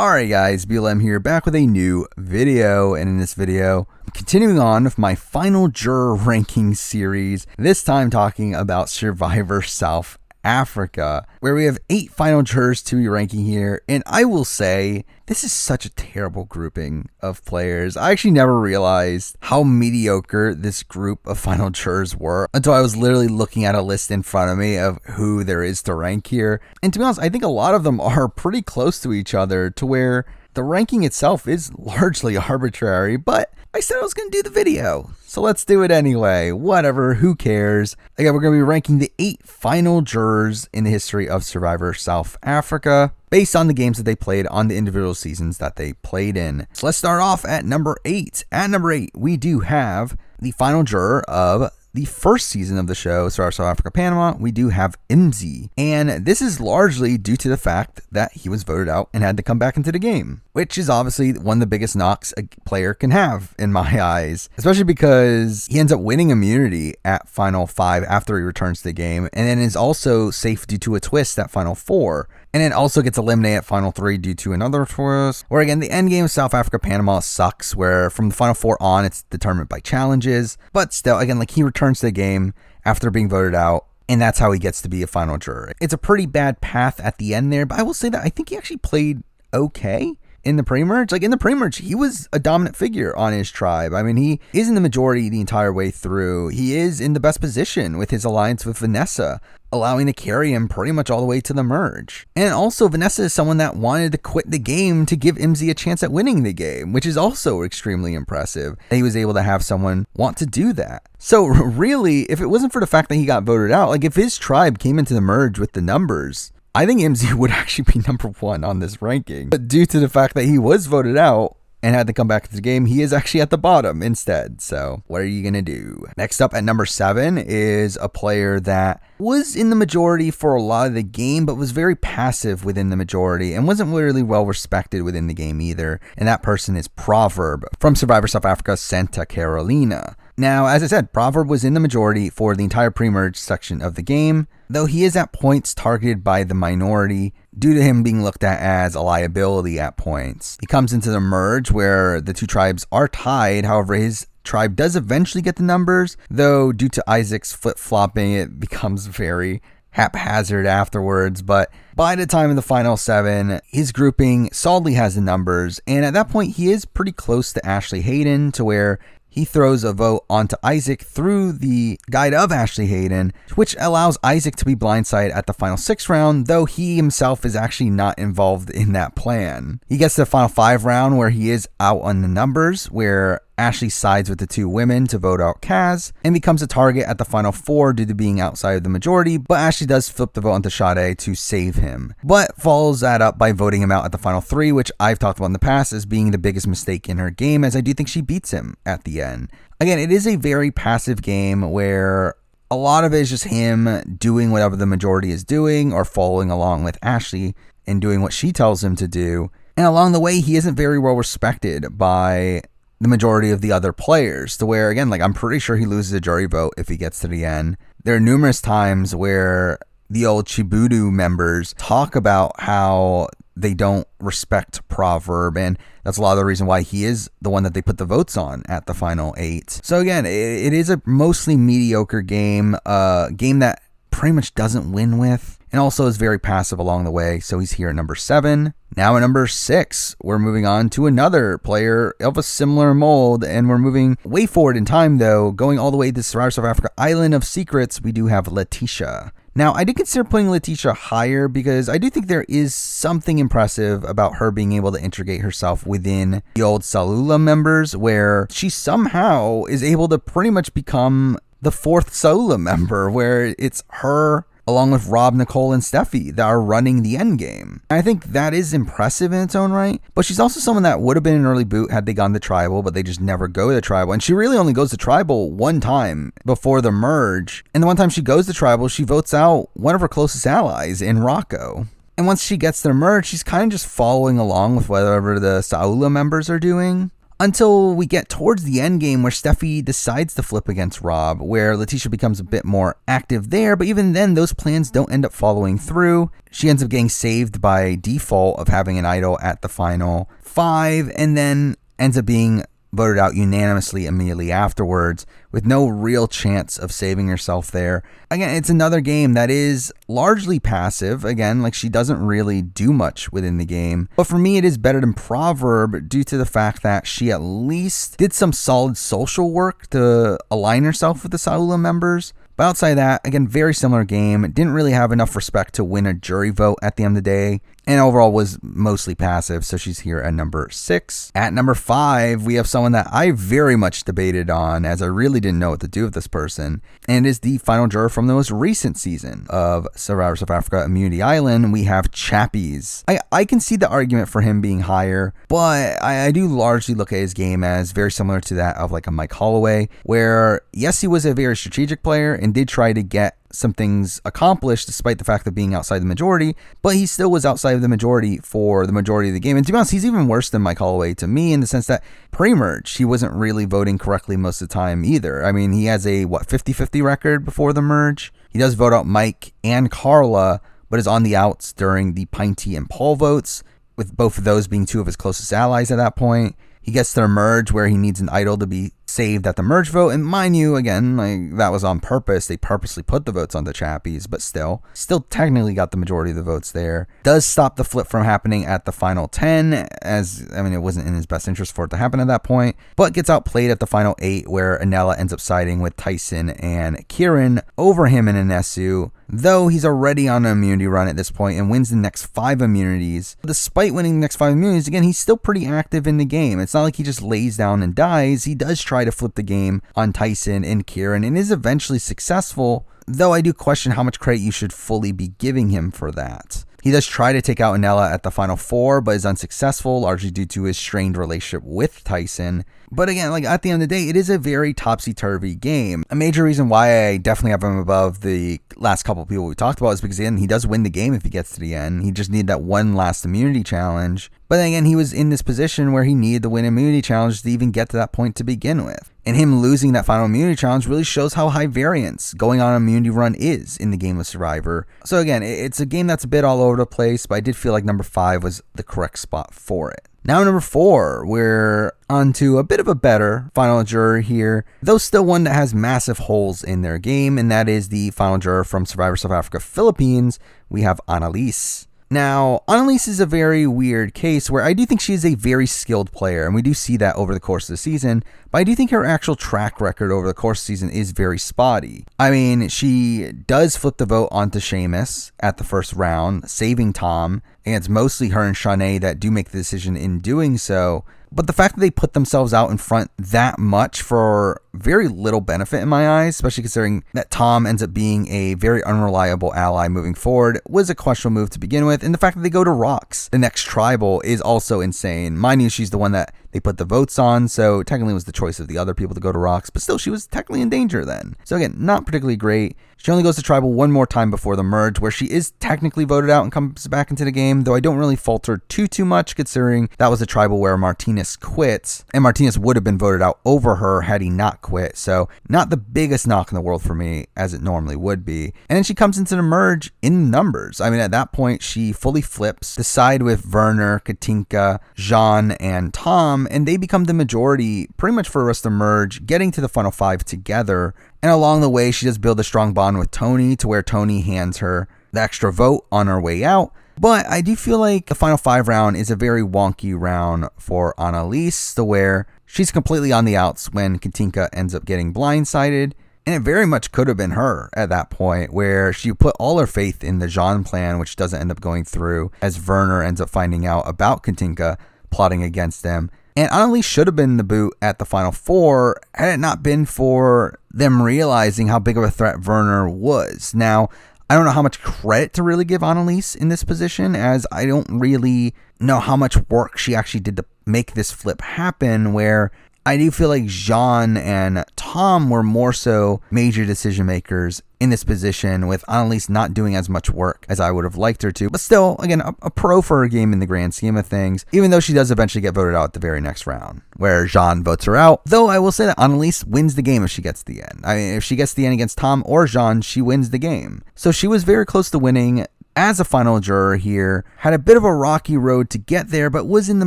Alright guys, BLM here, back with a new video, and in this video, I'm continuing on with my Final Juror Ranking series, this time talking about Survivor South Africa, where we have 8 Final Jurors to be ranking here, and I will say, this is such a terrible grouping of players. I actually never realized how mediocre this group of Final Jurors were until I was literally looking at a list in front of me of who there is to rank here. And to be honest, I think a lot of them are pretty close to each other to where the ranking itself is largely arbitrary, but I said I was going to do the video, so let's do it anyway. Whatever, who cares? Again, we're going to be ranking the 8 final jurors in the history of Survivor South Africa based on the games that they played on the individual seasons that they played in. So let's start off at number 8. At number 8, we do have the final juror of the first season of the show, Survivor South Africa Panama. We do have Imzi, and this is largely due to the fact that he was voted out and had to come back into the game, which is obviously one of the biggest knocks a player can have in my eyes, especially because he ends up winning immunity at Final 5 after he returns to the game, and then is also safe due to a twist at Final 4. And then also gets eliminated at Final 3 due to another twist. Where again, the end game of South Africa Panama sucks, where from the Final 4 on, it's determined by challenges. But still, again, like he returns to the game after being voted out, and that's how he gets to be a final juror. It's a pretty bad path at the end there, but I will say that I think he actually played okay in the pre-merge. Like in the pre-merge, he was a dominant figure on his tribe. I mean, he is in the majority the entire way through. He is in the best position with his alliance with Vanessa, allowing to carry him pretty much all the way to the merge. And also, Vanessa is someone that wanted to quit the game to give Imzi a chance at winning the game, which is also extremely impressive that he was able to have someone want to do that. So really, if it wasn't for the fact that he got voted out, like if his tribe came into the merge with the numbers, I think Imzi would actually be number 1 on this ranking. But due to the fact that he was voted out and had to come back to the game, he is actually at the bottom instead. So what are you going to do? Next up at number 7 is a player that was in the majority for a lot of the game, but was very passive within the majority and wasn't really well respected within the game either. And that person is Proverb from Survivor South Africa Santa Carolina. Now, as I said, Proverb was in the majority for the entire pre-merge section of the game, though he is at points targeted by the minority due to him being looked at as a liability at points. He comes into the merge where the two tribes are tied, however his tribe does eventually get the numbers, though due to Isaac's flip-flopping it becomes very haphazard afterwards. But by the time of the final 7, his grouping solidly has the numbers, and at that point he is pretty close to Ashley Hayden to where he throws a vote onto Isaac through the guide of Ashley Hayden, which allows Isaac to be blindsided at the final 6 round, though he himself is actually not involved in that plan. He gets to the final 5 round where he is out on the numbers, where Ashley sides with the 2 women to vote out Kaz, and becomes a target at the final 4 due to being outside of the majority, but Ashley does flip the vote onto Sade to save him, but follows that up by voting him out at the final 3, which I've talked about in the past as being the biggest mistake in her game, as I do think she beats him at the end. Again, it is a very passive game where a lot of it is just him doing whatever the majority is doing or following along with Ashley and doing what she tells him to do, and along the way he isn't very well respected by the majority of the other players, to where, again, like I'm pretty sure he loses a jury vote if he gets to the end. There are numerous times where the old Chibudu members talk about how they don't respect Proverb, and that's a lot of the reason why he is the one that they put the votes on at the final 8. So again, it is a mostly mediocre game, a game that pretty much doesn't win with, and also is very passive along the way, so he's here at number 7. Now at number 6, we're moving on to another player of a similar mold, and we're moving way forward in time though, going all the way to Survivor South Africa Island of Secrets. We do have LAETITIA. Now, I did consider putting LAETITIA higher because I do think there is something impressive about her being able to integrate herself within the old Salula members, where she somehow is able to pretty much become the 4th Salula member, where it's her along with Rob, Nicole, and Steffi that are running the end game. I think that is impressive in its own right, but she's also someone that would have been an early boot had they gone to Tribal, but they just never go to Tribal, and she really only goes to Tribal one time before the merge, and the one time she goes to Tribal, she votes out one of her closest allies in Rocco. And once she gets to the merge, she's kind of just following along with whatever the Saula members are doing. until we get towards the end game where Steffi decides to flip against Rob, where LAETITIA becomes a bit more active there, but even then those plans don't end up following through. She ends up getting saved by default of having an idol at the final 5, and then ends up being voted out unanimously immediately afterwards with no real chance of saving herself there. Again, it's another game that is largely passive. Again, like, she doesn't really do much within the game. But for me, it is better than Proverb due to the fact that she at least did some solid social work to align herself with the Saula members. But outside that, again, very similar game. Didn't really have enough respect to win a jury vote at the end of the day. And overall was mostly passive, so she's here at number 6. At number 5, we have someone that I very much debated on, as I really didn't know what to do with this person. And it is the final juror from the most recent season of Survivor South Africa Immunity Island. We have CHAPPIES. I can see the argument for him being higher, but I do largely look at his game as very similar to that of like a Mike Holloway, where yes, he was a very strategic player and did try to get some things accomplished despite the fact of being outside the majority, but he still was outside of the majority for the majority of the game. And to be honest, he's even worse than Mike Holloway to me in the sense that pre-merge, he wasn't really voting correctly most of the time either. I mean, he has a 50-50 record before the merge. He does vote out Mike and Carla, but is on the outs during the Pinty and Paul votes, with both of those being two of his closest allies at that point. He gets to the merge where he needs an idol to be saved at the merge vote, and mind you, again, like, that was on purpose. They purposely put the votes on the Chappies, but still technically got the majority of the votes there. Does stop the flip from happening at the final 10, as, I mean, it wasn't in his best interest for it to happen at that point, but gets outplayed at the final 8, where Annella ends up siding with Tyson and Kieran over him and Inesu, though he's already on an immunity run at this point and wins the next 5 immunities. Despite winning the next 5 immunities, again, he's still pretty active in the game. It's not like he just lays down and dies. He does try to flip the game on Tyson and Kieran and is eventually successful, though I do question how much credit you should fully be giving him for that. He does try to take out Annella at the final 4, but is unsuccessful, largely due to his strained relationship with Tyson. But again, like, at the end of the day, it is a very topsy-turvy game. A major reason why I definitely have him above the last couple of people we talked about is because, again, he does win the game if he gets to the end. He just needed that one last immunity challenge. But then again, he was in this position where he needed the win immunity challenge to even get to that point to begin with. And him losing that final immunity challenge really shows how high variance going on an immunity run is in the game of Survivor. So again, it's a game that's a bit all over the place, but I did feel like number 5 was the correct spot for it. Now number 4, we're on to a bit of a better final juror here, though still one that has massive holes in their game, and that is the final juror from Survivor South Africa Philippines. We have ANNALIZE. Now, ANNALIZE is a very weird case where I do think she is a very skilled player, and we do see that over the course of the season, but I do think her actual track record over the course of the season is very spotty. I mean, she does flip the vote onto Sheamus at the first round, saving Tom, and it's mostly her and Shanae that do make the decision in doing so. But the fact that they put themselves out in front that much for very little benefit in my eyes, especially considering that Tom ends up being a very unreliable ally moving forward, was a questionable move to begin with. And the fact that they go to ROUX, the next tribal, is also insane. Mind you, she's the one that they put the votes on, so technically it was the choice of the other people to go to ROUX, but still, she was technically in danger then. So again, not particularly great. She only goes to tribal one more time before the merge, where she is technically voted out and comes back into the game, though I don't really fault her too much, considering that was a tribal where Martinez quit, and Martinez would have been voted out over her had he not quit, so not the biggest knock in the world for me, as it normally would be. And then she comes into the merge in numbers. I mean, at that point, she fully flips the side with Werner, Katinka, Jean, and Tom, and they become the majority pretty much for the rest of the merge, getting to the final 5 together. And along the way, she does build a strong bond with Tony, to where Tony hands her the extra vote on her way out. But I do feel like the final 5 round is a very wonky round for ANNALIZE, to where she's completely on the outs when Katinka ends up getting blindsided. And it very much could have been her at that point, where she put all her faith in the Jean plan, which doesn't end up going through, as Werner ends up finding out about Katinka plotting against them. And ANNALIZE should have been the boot at the final 4 had it not been for them realizing how big of a threat Werner was. Now, I don't know how much credit to really give ANNALIZE in this position, as I don't really know how much work she actually did to make this flip happen, where I do feel like Jean and Tom were more so major decision makers in this position, with Annalise not doing as much work as I would have liked her to. But still, again, a pro for her game in the grand scheme of things, even though she does eventually get voted out at the very next round, where Jean votes her out. Though I will say that Annalise wins the game if she gets to the end. I mean, if she gets to the end against Tom or Jean, she wins the game. So she was very close to winning as a final juror here, had a bit of a rocky road to get there, but was in the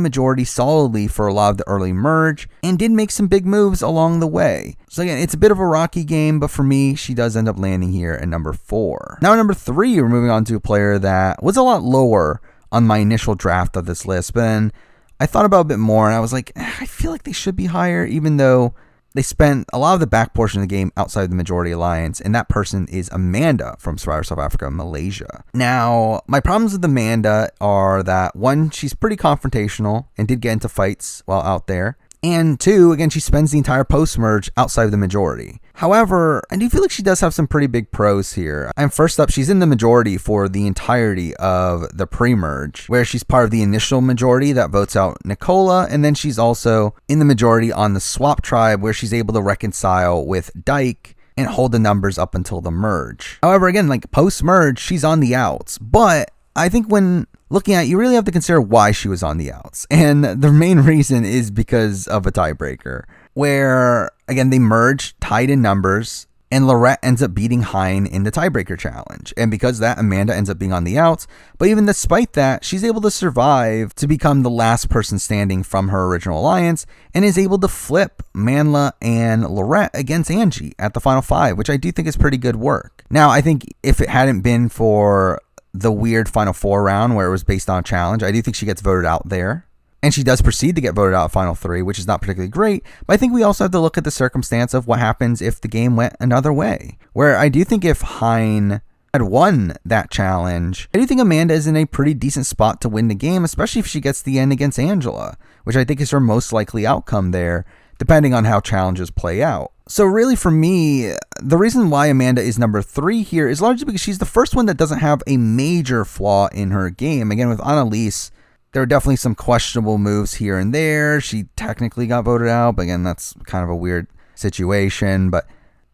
majority solidly for a lot of the early merge, and did make some big moves along the way. So again, it's a bit of a rocky game, but for me, she does end up landing here at number 4. Now at number 3, we're moving on to a player that was a lot lower on my initial draft of this list, but then I thought about it a bit more, and I was like, I feel like they should be higher, even though they spent a lot of the back portion of the game outside the majority alliance, and that person is Amanda from Survivor South Africa, Malaysia. Now, my problems with Amanda are that, 1, she's pretty confrontational and did get into fights while out there, and 2, again, she spends the entire post-merge outside of the majority. However, I do feel like she does have some pretty big pros here. And first up, she's in the majority for the entirety of the pre-merge, where she's part of the initial majority that votes out Nicola, and then she's also in the majority on the swap tribe, where she's able to reconcile with Dyke and hold the numbers up until the merge. However, again, like post-merge, she's on the outs, but I think when looking at it, you really have to consider why she was on the outs. And the main reason is because of a tiebreaker, where, again, they merge tied in numbers, and Lorette ends up beating Hein in the tiebreaker challenge. And because of that, Amanda ends up being on the outs. But even despite that, she's able to survive to become the last person standing from her original alliance, and is able to flip Manla and Lorette against Angie at the final 5, which I do think is pretty good work. Now, I think if it hadn't been for the weird final 4 round where it was based on a challenge, I do think she gets voted out there. And she does proceed to get voted out at final 3, which is not particularly great. But I think we also have to look at the circumstance of what happens if the game went another way. Where I do think if Hein had won that challenge, I do think Amanda is in a pretty decent spot to win the game, especially if she gets to the end against Angela, which I think is her most likely outcome there, depending on how challenges play out. So really for me, the reason why Amanda is number 3 here is largely because she's the first one that doesn't have a major flaw in her game. Again, with Annalise, there are definitely some questionable moves here and there. She technically got voted out, but again, that's kind of a weird situation. But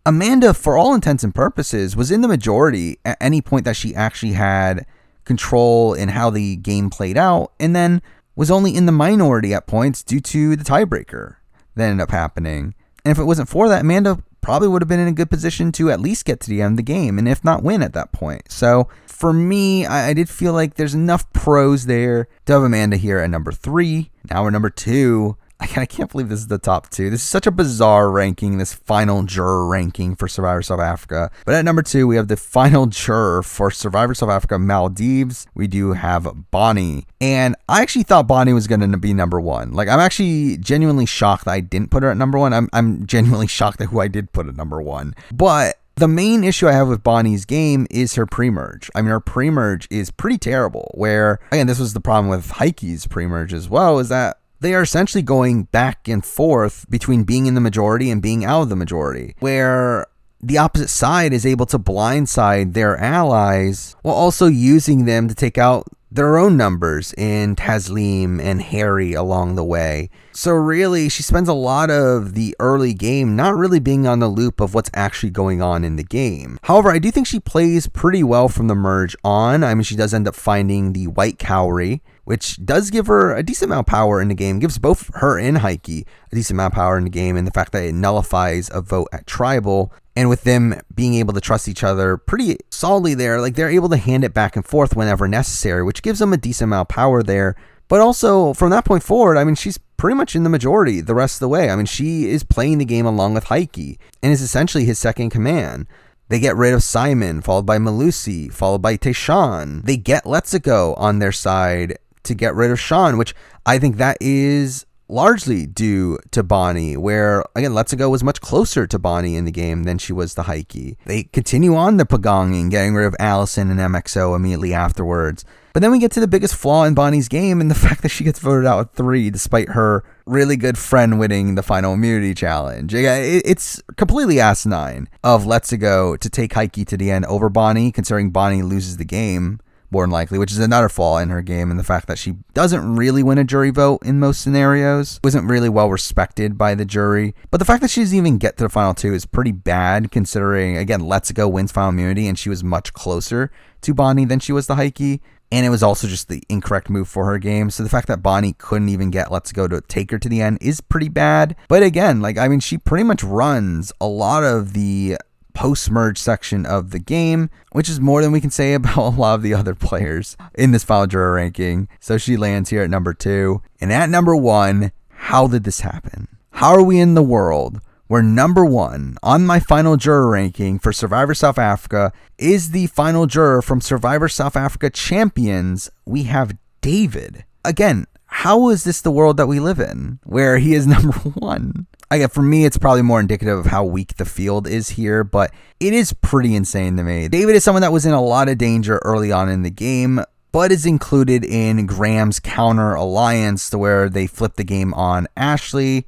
Amanda, for all intents and purposes, was in the majority at any point that she actually had control in how the game played out, and then was only in the minority at points due to the tiebreaker that ended up happening. And if it wasn't for that, Amanda probably would have been in a good position to at least get to the end of the game, and if not win at that point. So for me, I did feel like there's enough pros there to have Amanda here at number 3. Now we're number 2. I can't believe this is the top 2. This is such a bizarre ranking, this final juror ranking for Survivor South Africa. But at number 2, we have the final juror for Survivor South Africa Maldives. We do have Bonnie. And I actually thought Bonnie was going to be number 1. Like, I'm actually genuinely shocked that I didn't put her at number 1. I'm genuinely shocked at who I did put at number 1. But the main issue I have with Bonnie's game is her pre-merge. I mean, her pre-merge is pretty terrible, where, again, this was the problem with Heike's pre-merge as well, is that they are essentially going back and forth between being in the majority and being out of the majority, where the opposite side is able to blindside their allies while also using them to take out their own numbers in Taslim and Harry along the way. So really, she spends a lot of the early game not really being on the loop of what's actually going on in the game. However, I do think she plays pretty well from the merge on. I mean, she does end up finding the white cowrie, which does give her a decent amount of power in the game, gives both her and Heike a decent amount of power in the game, and the fact that it nullifies a vote at tribal. And with them being able to trust each other pretty solidly there, like they're able to hand it back and forth whenever necessary, which gives them a decent amount of power there. But also from that point forward, I mean, she's pretty much in the majority the rest of the way. I mean, she is playing the game along with Heike and is essentially his second in command. They get rid of Simon, followed by Malusi, followed by Tayshawn. They get Let's Go on their side to get rid of Sean, which I think that is largely due to Bonnie, where, again, Let's Go was much closer to Bonnie in the game than she was to Heike. They continue on the pagonging, getting rid of Allison and MXO immediately afterwards. But then we get to the biggest flaw in Bonnie's game, and the fact that she gets voted out at 3 despite her really good friend winning the final immunity challenge. It's completely asinine of Let's Go to take Heike to the end over Bonnie, considering Bonnie loses the game. more than likely, which is another flaw in her game, and the fact that she doesn't really win a jury vote in most scenarios, wasn't really well respected by the jury. But the fact that she doesn't even get to the final 2 is pretty bad, considering, again, Let's Go wins final immunity, and she was much closer to Bonnie than she was to Heike. And it was also just the incorrect move for her game. So the fact that Bonnie couldn't even get Let's Go to take her to the end is pretty bad. But again, she pretty much runs a lot of the post-merge section of the game, which is more than we can say about a lot of the other players in this Final Juror ranking. So she lands here at number 2. And at number 1, how did this happen? How are we in the world where number 1 on my Final Juror ranking for Survivor South Africa is the final juror from Survivor South Africa Champions? We have David. Again, how is this the world that we live in, where he is number 1? Again, for me, it's probably more indicative of how weak the field is here, but it is pretty insane to me. David is someone that was in a lot of danger early on in the game, but is included in Graham's counter alliance to where they flip the game on Ashley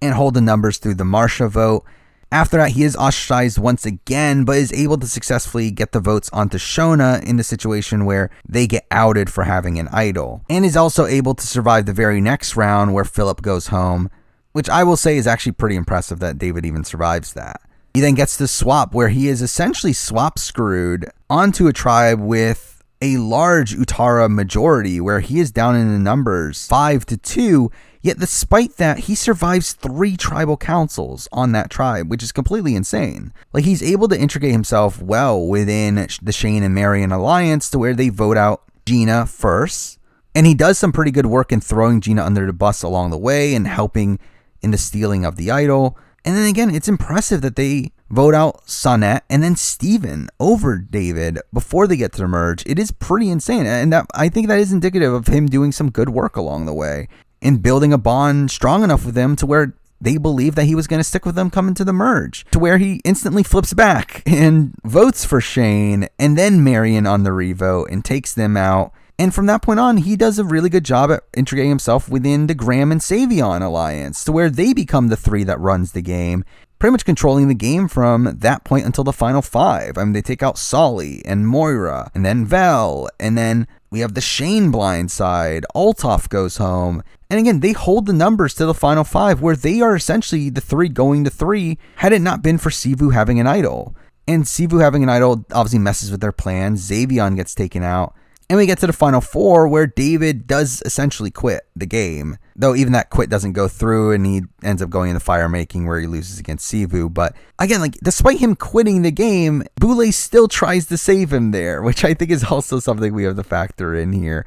and hold the numbers through the Marsha vote. After that, he is ostracized once again, but is able to successfully get the votes onto Shona in the situation where they get outed for having an idol, and is also able to survive the very next round where Philip goes home, which I will say is actually pretty impressive that David even survives that. He then gets to swap, where he is essentially swap screwed onto a tribe with a large Utara majority, where he is down in the numbers 5-2. Yet despite that, he survives 3 tribal councils on that tribe, which is completely insane. He's able to integrate himself well within the Shane and Marion alliance to where they vote out Gina first. And he does some pretty good work in throwing Gina under the bus along the way and helping in the stealing of the idol. And then again, it's impressive that they vote out Sonette and then Steven over David before they get to the merge. It is pretty insane. And I think that is indicative of him doing some good work along the way and building a bond strong enough with them to where they believe that he was going to stick with them coming to the merge, to where he instantly flips back and votes for Shane and then Marion on the revote and takes them out. And from that point on, he does a really good job at integrating himself within the Graham and Savion alliance to where they become the 3 that runs the game, pretty much controlling the game from that point until the final 5. They take out Solly and Moira and then Vel, and then we have the Shane blind side. Althoff goes home. And again, they hold the numbers to the final 5, where they are essentially the 3 going to 3 had it not been for Sivu having an idol. And Sivu having an idol obviously messes with their plans. Xavion gets taken out. And we get to the final 4 where David does essentially quit the game. Though even that quit doesn't go through and he ends up going into fire making where he loses against Sivu. But again, despite him quitting the game, Boulay still tries to save him there, which I think is also something we have to factor in here.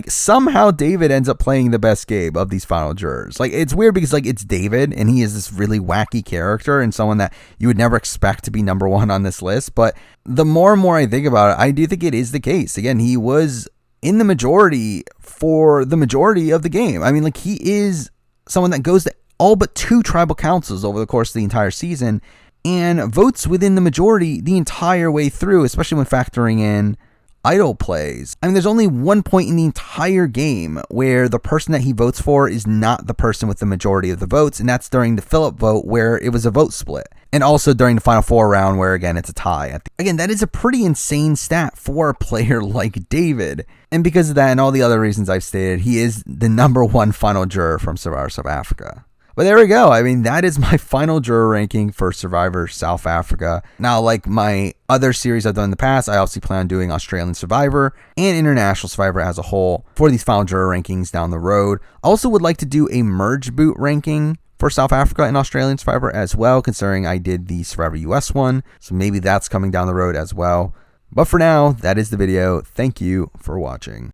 Somehow David ends up playing the best game of these final jurors. It's weird because it's David and he is this really wacky character and someone that you would never expect to be number 1 on this list. But the more and more I think about it, I do think it is the case. Again, he was in the majority for the majority of the game. He is someone that goes to all but 2 tribal councils over the course of the entire season and votes within the majority the entire way through, especially when factoring in idol plays. There's only one point in the entire game where the person that he votes for is not the person with the majority of the votes, and that's during the Philip vote where it was a vote split. And also during the final 4 round where, again, it's a tie. Again, that is a pretty insane stat for a player like David. And because of that and all the other reasons I've stated, he is the number 1 final juror from Survivor South Africa. But there we go. That is my final juror ranking for Survivor South Africa. Now, like my other series I've done in the past, I obviously plan on doing Australian Survivor and International Survivor as a whole for these final juror rankings down the road. I also would like to do a merge boot ranking for South Africa and Australian Survivor as well, considering I did the Survivor US one. So maybe that's coming down the road as well. But for now, that is the video. Thank you for watching.